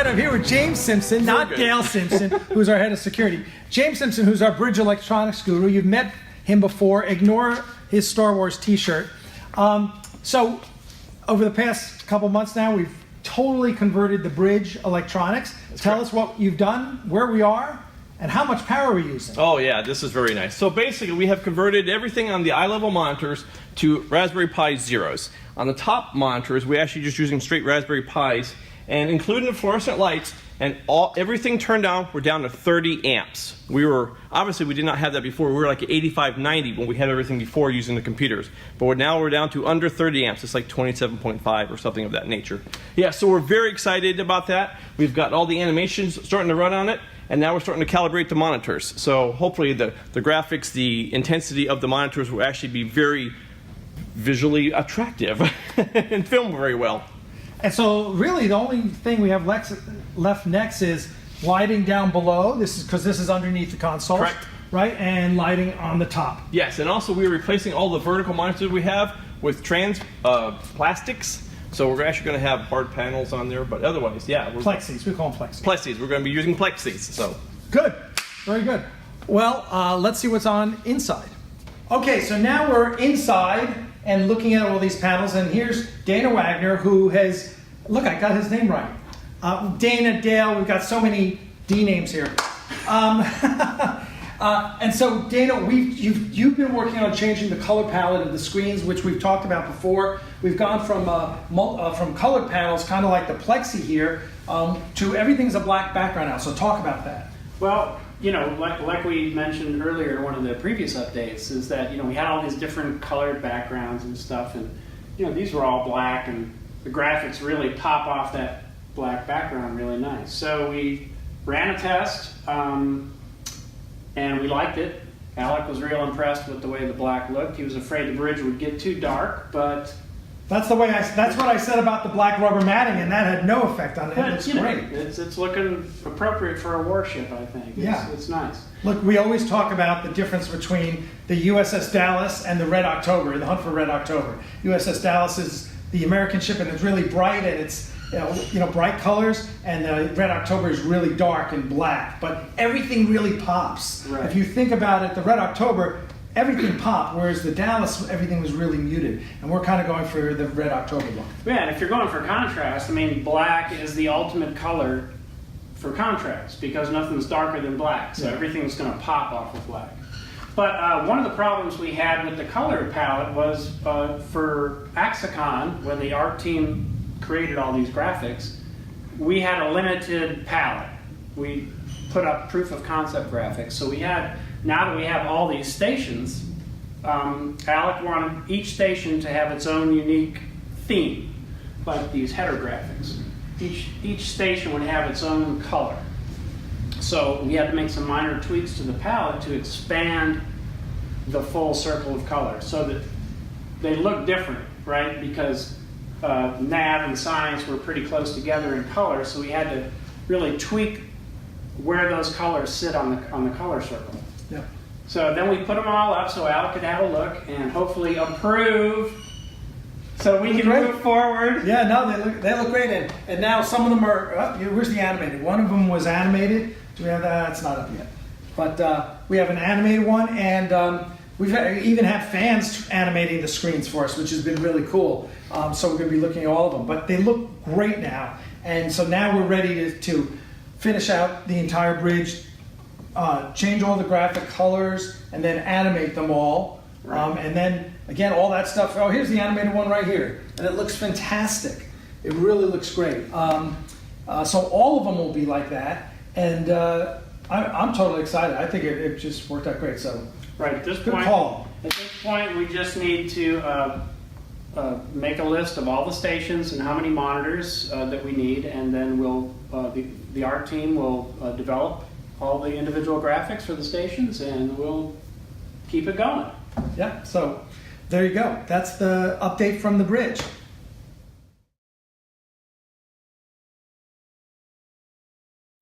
right, I'm here with James Simpson, not Dale Simpson, who's our head of security. James Simpson, who's our bridge electronics guru. You've met him before. Ignore his Star Wars t-shirt. So over the past couple months now, we've totally converted the bridge electronics. Tell us what you've done, where we are, and how much power we're using. Oh yeah, this is very nice. So basically we have converted everything on the eye-level monitors to Raspberry Pi Zeros. On the top monitors, we're actually just using straight Raspberry Pis, and including the fluorescent lights, and everything turned down, we're down to 30 amps. Obviously we did not have that before. We were like 85, 90 when we had everything before using the computers. But now we're down to under 30 amps. It's like 27.5 or something of that nature. Yeah, so we're very excited about that. We've got all the animations starting to run on it, and now we're starting to calibrate the monitors. So hopefully the graphics, the intensity of the monitors will actually be very visually attractive and film very well. And so really the only thing we have left next is lighting down below. This is because this is underneath the console. Correct. Right? And lighting on the top. Yes, and also we're replacing all the vertical monitors we have with plastics. So we're actually going to have hard panels on there, but otherwise, yeah. Plexis, we call them plexis. Plexis, we're going to be using plexis, so. Good, very good. Well, let's see what's on inside. Okay, so now we're inside and looking at all these panels, and here's Dana Wagner, who has, look, I got his name right. Dana, Dale, we've got so many D names here. And so, Dana, you've been working on changing the color palette of the screens, which we've talked about before. We've gone from colored panels, kind of like the Plexi here, to everything's a black background now. So talk about that. Well, you know, like we mentioned earlier in one of the previous updates, is that, you know, we had all these different colored backgrounds and stuff, and, you know, these were all black, and the graphics really pop off that black background really nice. So we ran a test, and we liked it. Alec was real impressed with the way the black looked. He was afraid the bridge would get too dark, but that's what I said about the black rubber matting, and that had no effect on it. It looks great. It's looking appropriate for a warship, I think. It's nice. Look, we always talk about the difference between the USS Dallas and the Red October, the Hunt for Red October. USS Dallas is the American ship, and it's really bright, and it's bright colors, and the Red October is really dark and black, but everything really pops. Right. If you think about it, the Red October, everything popped, whereas the Dallas, everything was really muted, and we're kind of going for the Red October look. Yeah, and if you're going for contrast, I mean, black is the ultimate color for contrast, because nothing's darker than black, so everything's going to pop off of black. But one of the problems we had with the color palette was for Axanar, when the art team created all these graphics, we had a limited palette. We put up proof of concept graphics. So now that we have all these stations, Alec wanted each station to have its own unique theme, like these header graphics. Each station would have its own color. So we had to make some minor tweaks to the palette to expand the full circle of color so that they look different, right? Because nav and science were pretty close together in color, so we had to really tweak where those colors sit on the color circle. Yeah. So then we put them all up so Al could have a look and hopefully approve, so we can move forward. Yeah, no, they look great, and now some of them are. Where's the animated? One of them was animated. Do we have that? It's not up yet, but we have an animated one, and we've even had fans animating the screens for us, which has been really cool. So we're going to be looking at all of them. But they look great now. And so now we're ready to finish out the entire bridge, change all the graphic colors, and then animate them all. Right. And then, again, all that stuff. Oh, here's the animated one right here. And it looks fantastic. It really looks great. So all of them will be like that. And I'm totally excited. I think it just worked out great. So. Right, at this point, we just need to make a list of all the stations and how many monitors that we need, and then the art team will develop all the individual graphics for the stations, and we'll keep it going. Yeah, so there you go. That's the update from the bridge.